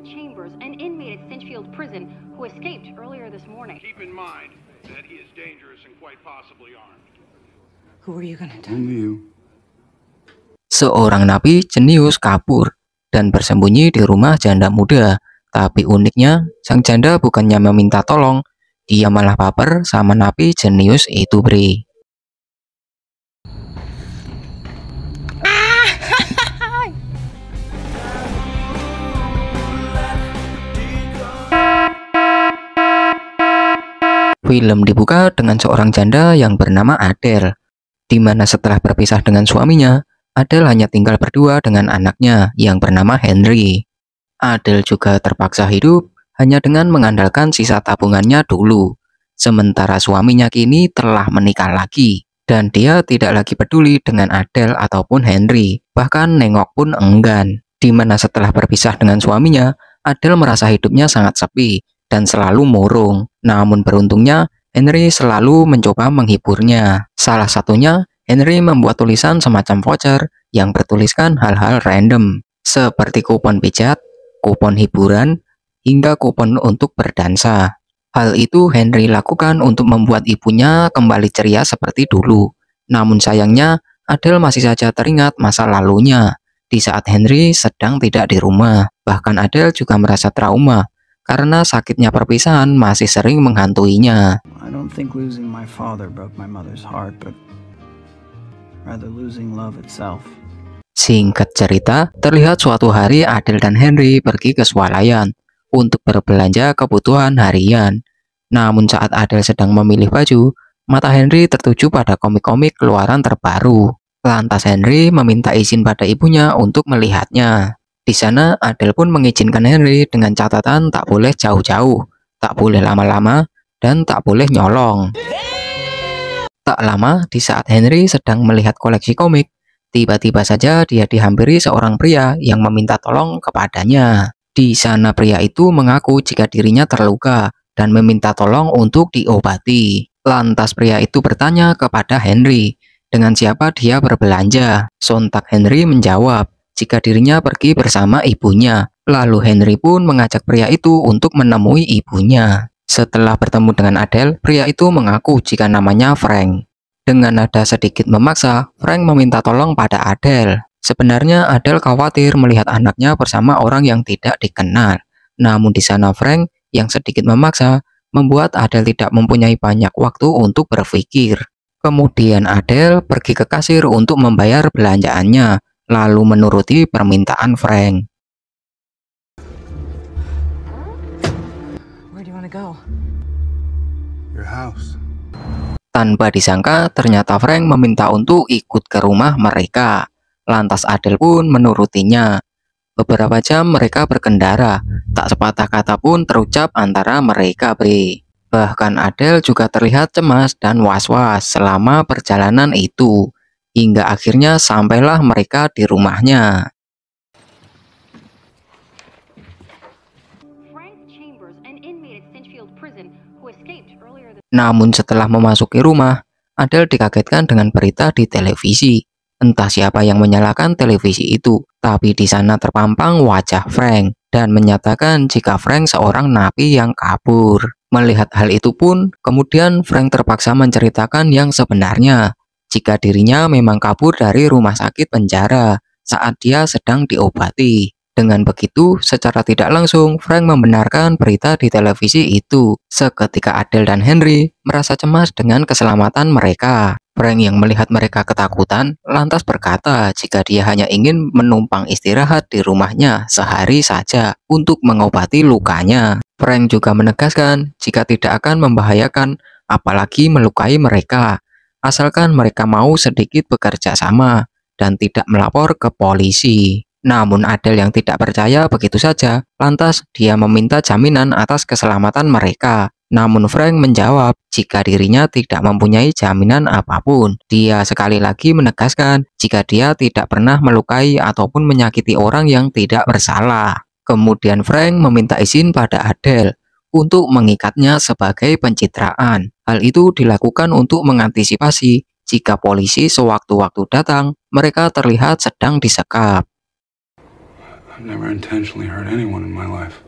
Chambers, an inmate at Cinchfield Prison who escaped earlier this morning. Keep in mind that he is dangerous and quite possibly armed. Who are you gonna do? Only you. Seorang napi jenius kabur dan bersembunyi di rumah janda muda. Tapi uniknya, sang janda bukannya meminta tolong, dia malah baper sama napi jenius itu, Bre. Film dibuka dengan seorang janda yang bernama Adele, di mana setelah berpisah dengan suaminya, Adele hanya tinggal berdua dengan anaknya yang bernama Henry. Adele juga terpaksa hidup hanya dengan mengandalkan sisa tabungannya dulu. Sementara suaminya kini telah menikah lagi, dan dia tidak lagi peduli dengan Adele ataupun Henry, bahkan nengok pun enggan. Di mana setelah berpisah dengan suaminya, Adele merasa hidupnya sangat sepi dan selalu murung. Namun beruntungnya, Henry selalu mencoba menghiburnya. Salah satunya, Henry membuat tulisan semacam voucher yang bertuliskan hal-hal random, seperti kupon pijat, kupon hiburan, hingga kupon untuk berdansa. Hal itu Henry lakukan untuk membuat ibunya kembali ceria seperti dulu. Namun sayangnya, Adele masih saja teringat masa lalunya di saat Henry sedang tidak di rumah. Bahkan Adele juga merasa trauma karena sakitnya perpisahan masih sering menghantuinya. I don't think losing my father broke my mother's heart, but rather losing love itself. Singkat cerita, terlihat suatu hari Adele dan Henry pergi ke swalayan untuk berbelanja kebutuhan harian. Namun saat Adele sedang memilih baju, mata Henry tertuju pada komik-komik keluaran terbaru. Lantas Henry meminta izin pada ibunya untuk melihatnya. Di sana Adele pun mengizinkan Henry dengan catatan tak boleh jauh-jauh, tak boleh lama-lama, dan tak boleh nyolong. Tak lama di saat Henry sedang melihat koleksi komik, tiba-tiba saja dia dihampiri seorang pria yang meminta tolong kepadanya. Di sana pria itu mengaku jika dirinya terluka dan meminta tolong untuk diobati. Lantas pria itu bertanya kepada Henry, dengan siapa dia berbelanja. Sontak Henry menjawab jika dirinya pergi bersama ibunya. Lalu Henry pun mengajak pria itu untuk menemui ibunya. Setelah bertemu dengan Adele, pria itu mengaku jika namanya Frank. Dengan nada sedikit memaksa, Frank meminta tolong pada Adele. Sebenarnya Adele khawatir melihat anaknya bersama orang yang tidak dikenal. Namun di sana Frank yang sedikit memaksa membuat Adele tidak mempunyai banyak waktu untuk berpikir. Kemudian Adele pergi ke kasir untuk membayar belanjaannya, lalu menuruti permintaan Frank. Where do you wanna go? Your house. Tanpa disangka, ternyata Frank meminta untuk ikut ke rumah mereka. Lantas Adele pun menurutinya. Beberapa jam mereka berkendara, tak sepatah kata pun terucap antara mereka, Bre. Bahkan Adele juga terlihat cemas dan was-was selama perjalanan itu. Hingga akhirnya sampailah mereka di rumahnya. Namun setelah memasuki rumah, Adele dikagetkan dengan berita di televisi. Entah siapa yang menyalakan televisi itu, tapi di sana terpampang wajah Frank dan menyatakan jika Frank seorang napi yang kabur. Melihat hal itu pun, kemudian Frank terpaksa menceritakan yang sebenarnya, jika dirinya memang kabur dari rumah sakit penjara saat dia sedang diobati. Dengan begitu, secara tidak langsung, Frank membenarkan berita di televisi itu. Seketika Adele dan Henry merasa cemas dengan keselamatan mereka. Frank yang melihat mereka ketakutan, lantas berkata jika dia hanya ingin menumpang istirahat di rumahnya sehari saja untuk mengobati lukanya. Frank juga menegaskan jika tidak akan membahayakan, apalagi melukai mereka, asalkan mereka mau sedikit bekerja sama dan tidak melapor ke polisi. Namun Adele yang tidak percaya begitu saja, lantas dia meminta jaminan atas keselamatan mereka. Namun Frank menjawab jika dirinya tidak mempunyai jaminan apapun. Dia sekali lagi menegaskan jika dia tidak pernah melukai ataupun menyakiti orang yang tidak bersalah. Kemudian Frank meminta izin pada Adele untuk mengikatnya sebagai pencitraan. Hal itu dilakukan untuk mengantisipasi jika polisi sewaktu-waktu datang, mereka terlihat sedang disekap. I've never intentionally hurt anyone in my life.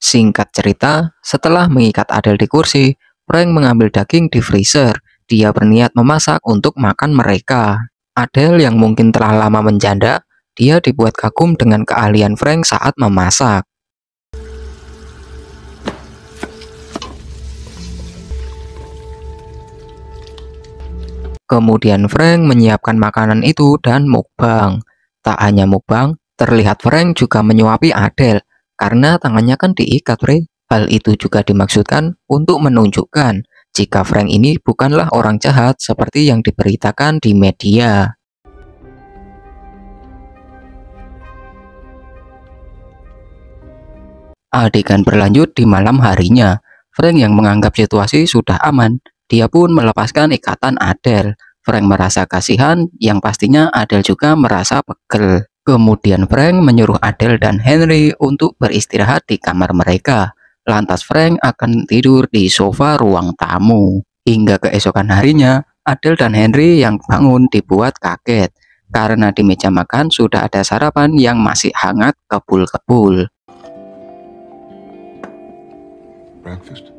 Singkat cerita, setelah mengikat Adele di kursi, Frank mengambil daging di freezer. Dia berniat memasak untuk makan mereka. Adele yang mungkin telah lama menjanda, dia dibuat kagum dengan keahlian Frank saat memasak. Kemudian Frank menyiapkan makanan itu dan mukbang. Tak hanya mukbang, terlihat Frank juga menyuapi Adele. Karena tangannya kan diikat, Bre. Hal itu juga dimaksudkan untuk menunjukkan jika Frank ini bukanlah orang jahat seperti yang diberitakan di media. Adegan berlanjut di malam harinya. Frank yang menganggap situasi sudah aman, dia pun melepaskan ikatan Adele. Frank merasa kasihan, yang pastinya Adele juga merasa pegel. Kemudian Frank menyuruh Adele dan Henry untuk beristirahat di kamar mereka. Lantas Frank akan tidur di sofa ruang tamu. Hingga keesokan harinya, Adele dan Henry yang bangun dibuat kaget. Karena di meja makan sudah ada sarapan yang masih hangat kebul-kebul. Breakfast?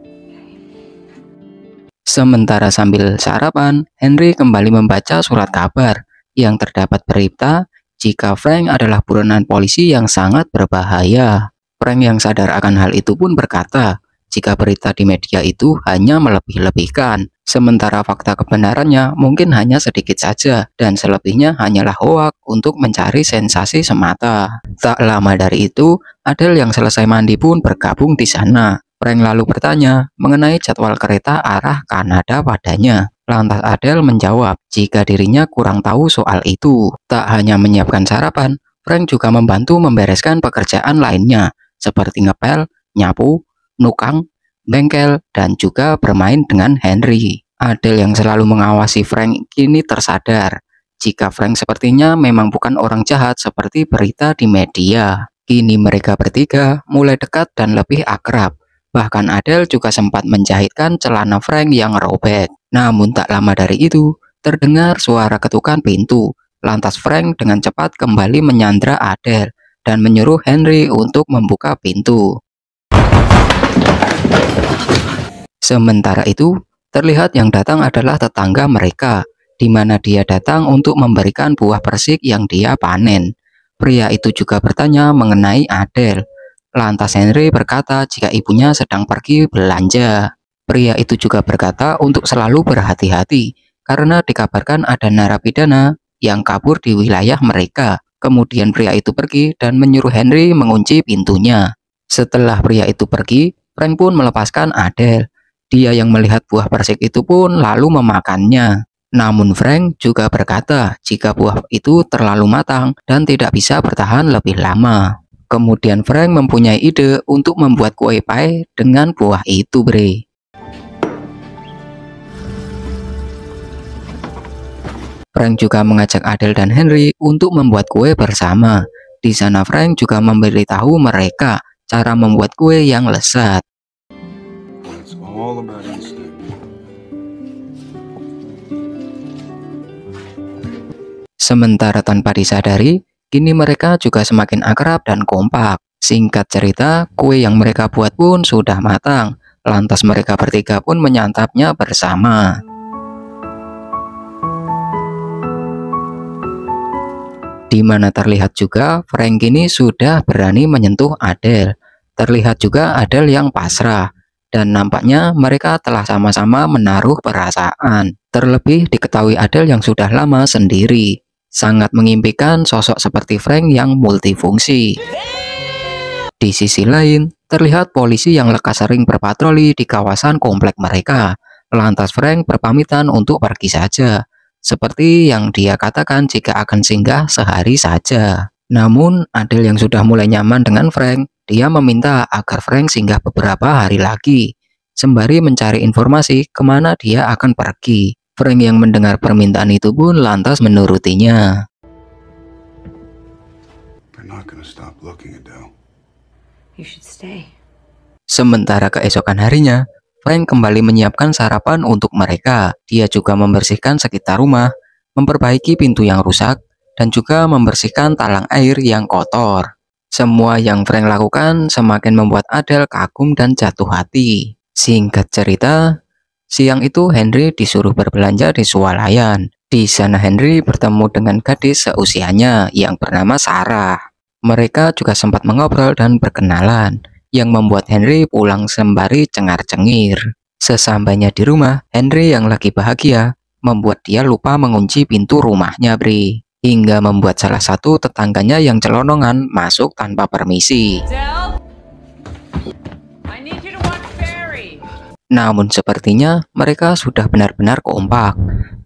Sementara sambil sarapan, Henry kembali membaca surat kabar yang terdapat berita jika Frank adalah buronan polisi yang sangat berbahaya. Frank yang sadar akan hal itu pun berkata, jika berita di media itu hanya melebih-lebihkan, sementara fakta kebenarannya mungkin hanya sedikit saja, dan selebihnya hanyalah hoak untuk mencari sensasi semata. Tak lama dari itu, Adele yang selesai mandi pun bergabung di sana. Frank lalu bertanya mengenai jadwal kereta arah Kanada padanya. Lantas Adele menjawab jika dirinya kurang tahu soal itu. Tak hanya menyiapkan sarapan, Frank juga membantu membereskan pekerjaan lainnya, seperti ngepel, nyapu, nukang, bengkel, dan juga bermain dengan Henry. Adele yang selalu mengawasi Frank kini tersadar jika Frank sepertinya memang bukan orang jahat seperti berita di media. Kini mereka bertiga mulai dekat dan lebih akrab. Bahkan Adele juga sempat menjahitkan celana Frank yang robek. Namun tak lama dari itu, terdengar suara ketukan pintu. Lantas Frank dengan cepat kembali menyandra Adele dan menyuruh Henry untuk membuka pintu. Sementara itu, terlihat yang datang adalah tetangga mereka, di mana dia datang untuk memberikan buah persik yang dia panen. Pria itu juga bertanya mengenai Adele. Lantas Henry berkata jika ibunya sedang pergi belanja. Pria itu juga berkata untuk selalu berhati-hati karena dikabarkan ada narapidana yang kabur di wilayah mereka. Kemudian pria itu pergi dan menyuruh Henry mengunci pintunya. Setelah pria itu pergi, Frank pun melepaskan Adele. Dia yang melihat buah persik itu pun lalu memakannya. Namun Frank juga berkata jika buah itu terlalu matang dan tidak bisa bertahan lebih lama. Kemudian Frank mempunyai ide untuk membuat kue pie dengan buah itu, Bre. Frank juga mengajak Adele dan Henry untuk membuat kue bersama. Di sana Frank juga memberitahu mereka cara membuat kue yang lezat. It's all about instinct. Sementara tanpa disadari, kini mereka juga semakin akrab dan kompak. Singkat cerita, kue yang mereka buat pun sudah matang. Lantas mereka bertiga pun menyantapnya bersama. Di mana terlihat juga Frank ini sudah berani menyentuh Adele. Terlihat juga Adele yang pasrah. Dan nampaknya mereka telah sama-sama menaruh perasaan. Terlebih diketahui Adele yang sudah lama sendiri. Sangat mengimpikan sosok seperti Frank yang multifungsi. Di sisi lain, terlihat polisi yang lekas sering berpatroli di kawasan komplek mereka. Lantas Frank berpamitan untuk pergi saja, seperti yang dia katakan jika akan singgah sehari saja. Namun, Adele yang sudah mulai nyaman dengan Frank, dia meminta agar Frank singgah beberapa hari lagi, sembari mencari informasi kemana dia akan pergi. Frank yang mendengar permintaan itu pun lantas menurutinya. They're not gonna stop looking, Adele. You should stay. Sementara keesokan harinya, Frank kembali menyiapkan sarapan untuk mereka. Dia juga membersihkan sekitar rumah, memperbaiki pintu yang rusak, dan juga membersihkan talang air yang kotor. Semua yang Frank lakukan semakin membuat Adele kagum dan jatuh hati. Singkat cerita, siang itu Henry disuruh berbelanja di swalayan. Di sana Henry bertemu dengan gadis seusianya yang bernama Sarah. Mereka juga sempat mengobrol dan berkenalan, yang membuat Henry pulang sembari cengar-cengir. Sesampainya di rumah, Henry yang lagi bahagia membuat dia lupa mengunci pintu rumahnya, Bri. Hingga membuat salah satu tetangganya yang celonongan masuk tanpa permisi. Namun sepertinya mereka sudah benar-benar kompak.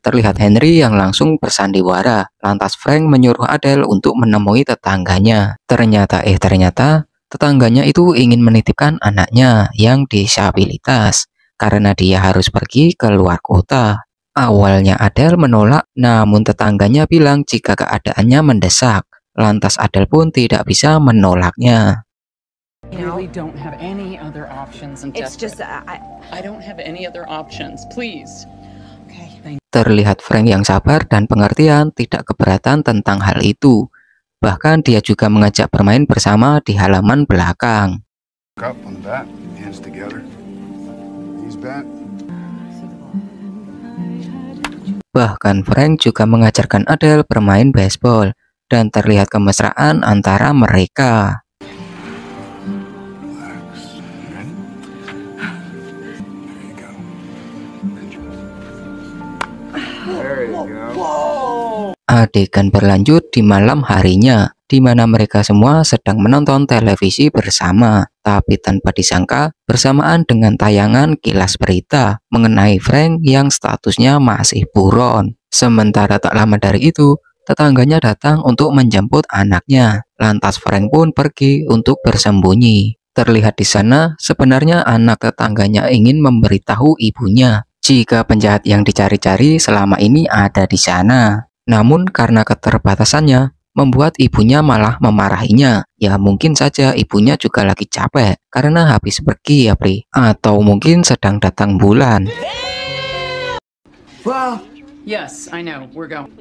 Terlihat Henry yang langsung bersandiwara. Lantas Frank menyuruh Adele untuk menemui tetangganya. Ternyata tetangganya itu ingin menitipkan anaknya yang disabilitas karena dia harus pergi ke luar kota. Awalnya Adele menolak, namun tetangganya bilang jika keadaannya mendesak. Lantas Adele pun tidak bisa menolaknya. Really don't have any other options. It's just I don't have any other options. Please. Okay. Terlihat Frank yang sabar dan pengertian, tidak keberatan tentang hal itu. Bahkan dia juga mengajak bermain bersama di halaman belakang. Up on the bat, hands together. He's bent. Bahkan Frank juga mengajarkan Adele bermain baseball dan terlihat kemesraan antara mereka. Adegan berlanjut di malam harinya, di mana mereka semua sedang menonton televisi bersama. Tapi tanpa disangka, bersamaan dengan tayangan kilas berita mengenai Frank yang statusnya masih buron. Sementara tak lama dari itu, tetangganya datang untuk menjemput anaknya. Lantas Frank pun pergi untuk bersembunyi. Terlihat di sana, sebenarnya anak tetangganya ingin memberitahu ibunya jika penjahat yang dicari-cari selama ini ada di sana. Namun karena keterbatasannya, membuat ibunya malah memarahinya. Ya mungkin saja ibunya juga lagi capek karena habis pergi ya, Pri. Atau mungkin sedang datang bulan. Well, yes, I know. We're going.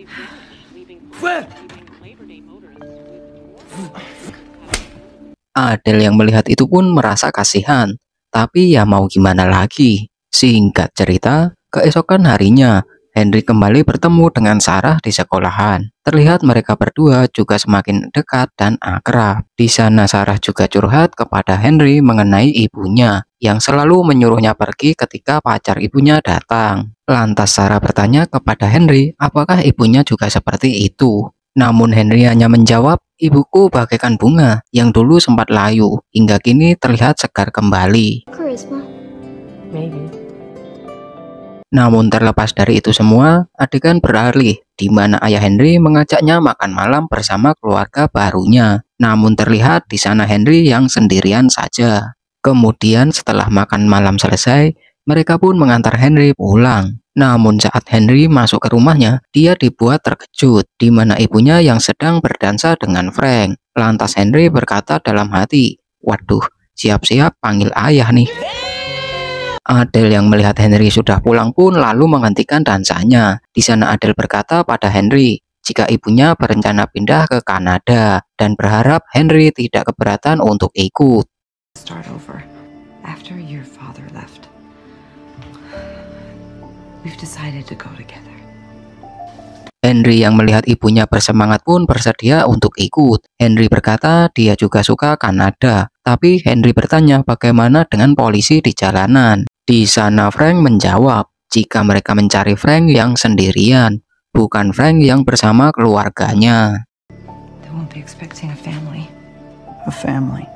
Adele yang melihat itu pun merasa kasihan. Tapi ya mau gimana lagi. Singkat cerita, keesokan harinya, Henry kembali bertemu dengan Sarah di sekolahan. Terlihat mereka berdua juga semakin dekat dan akrab. Di sana Sarah juga curhat kepada Henry mengenai ibunya yang selalu menyuruhnya pergi ketika pacar ibunya datang. Lantas Sarah bertanya kepada Henry apakah ibunya juga seperti itu. Namun Henry hanya menjawab, ibuku bagaikan bunga yang dulu sempat layu hingga kini terlihat segar kembali. Charisma. maybe. Namun terlepas dari itu semua, adegan beralih di mana ayah Henry mengajaknya makan malam bersama keluarga barunya. Namun terlihat di sana Henry yang sendirian saja. Kemudian setelah makan malam selesai, mereka pun mengantar Henry pulang. Namun saat Henry masuk ke rumahnya, dia dibuat terkejut di mana ibunya yang sedang berdansa dengan Frank. Lantas Henry berkata dalam hati, "Waduh, siap-siap panggil ayah nih." Adele yang melihat Henry sudah pulang pun lalu menghentikan dansanya. Di sana Adele berkata pada Henry jika ibunya berencana pindah ke Kanada dan berharap Henry tidak keberatan untuk ikut. Start over. After your father left, we've decided to go together. Henry yang melihat ibunya bersemangat pun bersedia untuk ikut. Henry berkata dia juga suka Kanada. Tapi Henry bertanya bagaimana dengan polisi di jalanan. Di sana Frank menjawab jika mereka mencari Frank yang sendirian, bukan Frank yang bersama keluarganya. They won't be expecting a family. A family.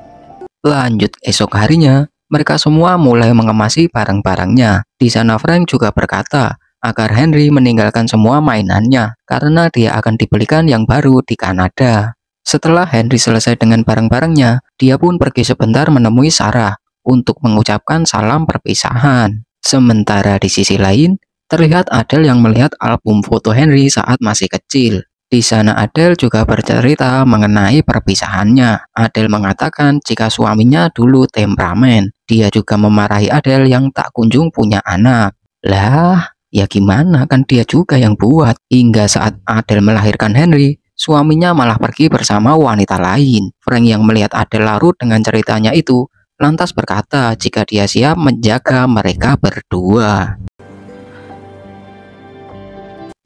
Lanjut esok harinya, mereka semua mulai mengemasi barang-barangnya. Di sana Frank juga berkata agar Henry meninggalkan semua mainannya karena dia akan dibelikan yang baru di Kanada. Setelah Henry selesai dengan barang-barangnya, dia pun pergi sebentar menemui Sarah untuk mengucapkan salam perpisahan. Sementara di sisi lain, terlihat Adele yang melihat album foto Henry saat masih kecil. Di sana Adele juga bercerita mengenai perpisahannya. Adele mengatakan jika suaminya dulu temperamen. Dia juga memarahi Adele yang tak kunjung punya anak. Lah, ya gimana, kan dia juga yang buat. Hingga saat Adele melahirkan Henry, suaminya malah pergi bersama wanita lain. Frank yang melihat Adele larut dengan ceritanya itu, lantas berkata jika dia siap menjaga mereka berdua.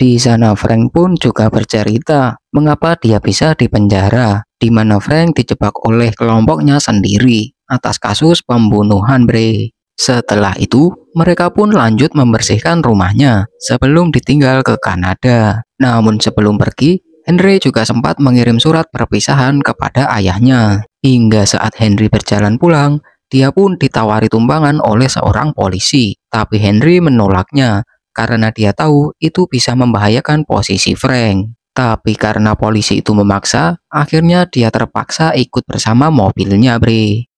Di sana Frank pun juga bercerita mengapa dia bisa dipenjara, di mana Frank dijebak oleh kelompoknya sendiri atas kasus pembunuhan, bre. Setelah itu, mereka pun lanjut membersihkan rumahnya sebelum ditinggal ke Kanada. Namun sebelum pergi, Henry juga sempat mengirim surat perpisahan kepada ayahnya. Hingga saat Henry berjalan pulang, dia pun ditawari tumpangan oleh seorang polisi. Tapi Henry menolaknya karena dia tahu itu bisa membahayakan posisi Frank. Tapi karena polisi itu memaksa, akhirnya dia terpaksa ikut bersama mobilnya, bre.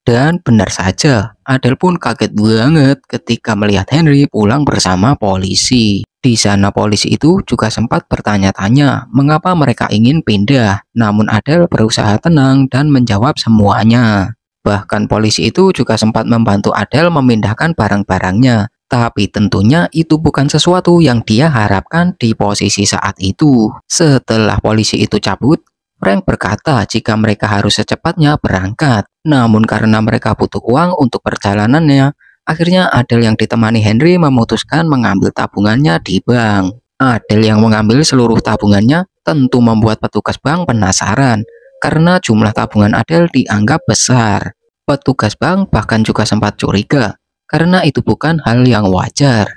Dan benar saja, Adele pun kaget banget ketika melihat Henry pulang bersama polisi. Di sana polisi itu juga sempat bertanya-tanya mengapa mereka ingin pindah. Namun Adele berusaha tenang dan menjawab semuanya. Bahkan polisi itu juga sempat membantu Adele memindahkan barang-barangnya. Tapi tentunya itu bukan sesuatu yang dia harapkan di posisi saat itu. Setelah polisi itu cabut, Frank berkata jika mereka harus secepatnya berangkat. Namun karena mereka butuh uang untuk perjalanannya, akhirnya Adele yang ditemani Henry memutuskan mengambil tabungannya di bank. Adele yang mengambil seluruh tabungannya tentu membuat petugas bank penasaran. Karena jumlah tabungan Adele dianggap besar. Petugas bank bahkan juga sempat curiga, karena itu bukan hal yang wajar.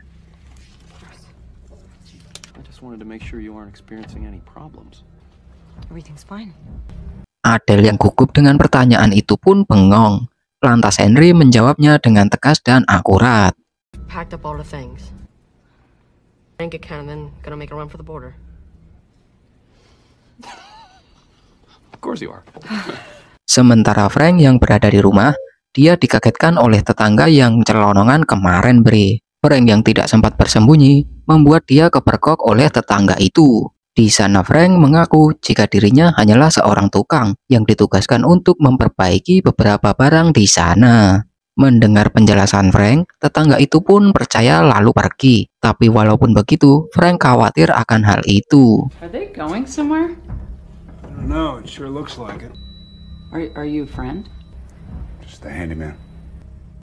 Adele yang gugup dengan pertanyaan itu pun bengong. Lantas Henry menjawabnya dengan tegas dan akurat. Packed up all the things. Bank account and then gonna make a run for the border. Of course you are. Sementara Frank yang berada di rumah, dia dikagetkan oleh tetangga yang celonongan kemarin, bre. Frank yang tidak sempat bersembunyi membuat dia kepergok oleh tetangga itu. Di sana Frank mengaku jika dirinya hanyalah seorang tukang yang ditugaskan untuk memperbaiki beberapa barang di sana. Mendengar penjelasan Frank, tetangga itu pun percaya lalu pergi. Tapi walaupun begitu, Frank khawatir akan hal itu. Are they going somewhere? I don't know, it sure looks like it. Are you a friend? Just a handyman.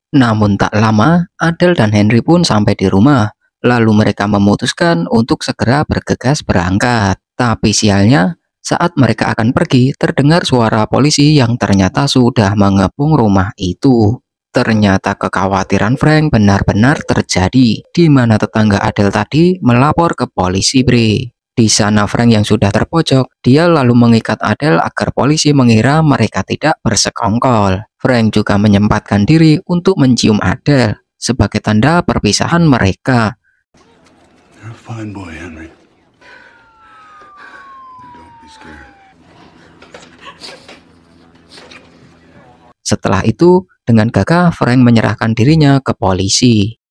Namun tak lama, Adele dan Henry pun sampai di rumah. Lalu mereka memutuskan untuk segera bergegas berangkat. Tapi sialnya, saat mereka akan pergi, terdengar suara polisi yang ternyata sudah mengepung rumah itu. Ternyata kekhawatiran Frank benar-benar terjadi, di mana tetangga Adele tadi melapor ke polisi, bre. Di sana Frank yang sudah terpojok, dia lalu mengikat Adele agar polisi mengira mereka tidak bersekongkol. Frank juga menyempatkan diri untuk mencium Adele sebagai tanda perpisahan mereka. You're a fine boy, Henry. Don't be scared. Setelah itu, dengan gagah Frank menyerahkan dirinya ke polisi.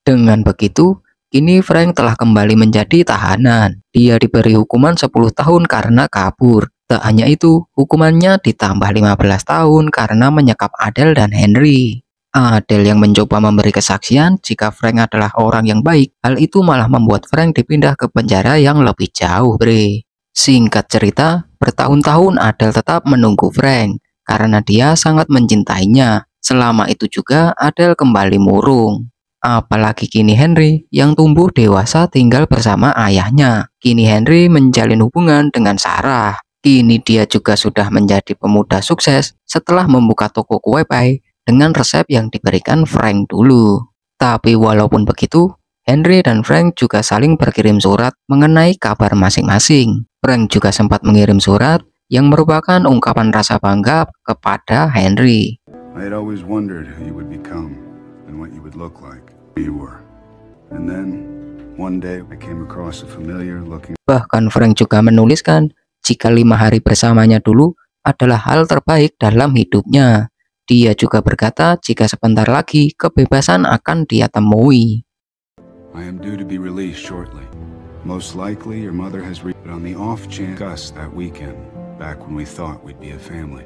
Dengan begitu, kini Frank telah kembali menjadi tahanan. Dia diberi hukuman 10 tahun karena kabur. Tak hanya itu, hukumannya ditambah 15 tahun karena menyekap Adele dan Henry. Adele yang mencoba memberi kesaksian jika Frank adalah orang yang baik, hal itu malah membuat Frank dipindah ke penjara yang lebih jauh, bre. Singkat cerita, bertahun-tahun Adele tetap menunggu Frank karena dia sangat mencintainya. Selama itu juga Adele kembali murung. Apalagi kini Henry yang tumbuh dewasa tinggal bersama ayahnya. Kini Henry menjalin hubungan dengan Sarah. Kini dia juga sudah menjadi pemuda sukses setelah membuka toko kue pie dengan resep yang diberikan Frank dulu. Tapi walaupun begitu, Henry dan Frank juga saling berkirim surat mengenai kabar masing-masing. Frank juga sempat mengirim surat yang merupakan ungkapan rasa bangga kepada Henry. I had always wondered who you would become and what you would look like. You were. And then, one day I came across a familiar looking... Bahkan Frank juga menuliskan jika 5 hari bersamanya dulu adalah hal terbaik dalam hidupnya. Dia juga berkata jika sebentar lagi kebebasan akan dia temui. I am due to be released shortly. Most likely your mother has reached on the off chance us that weekend, back when we thought we'd be a family.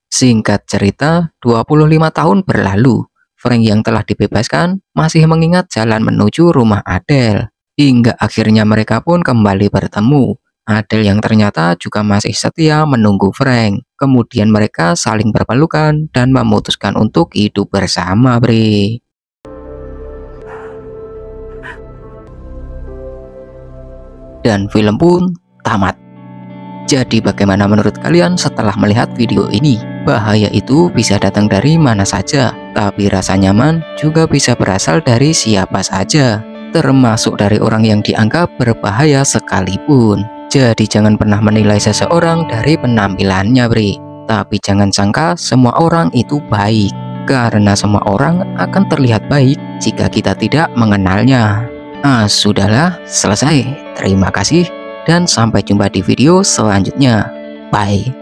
Singkat cerita, 25 tahun berlalu. Frank yang telah dibebaskan masih mengingat jalan menuju rumah Adele. Hingga akhirnya mereka pun kembali bertemu. Adele yang ternyata juga masih setia menunggu Frank. Kemudian mereka saling berpelukan dan memutuskan untuk hidup bersama, bre. Dan film pun tamat. Jadi bagaimana menurut kalian setelah melihat video ini? Bahaya itu bisa datang dari mana saja, tapi rasa nyaman juga bisa berasal dari siapa saja, termasuk dari orang yang dianggap berbahaya sekalipun. Jadi jangan pernah menilai seseorang dari penampilannya, bre. Tapi jangan sangka semua orang itu baik, karena semua orang akan terlihat baik jika kita tidak mengenalnya. Sudahlah, selesai. Terima kasih dan sampai jumpa di video selanjutnya. Bye.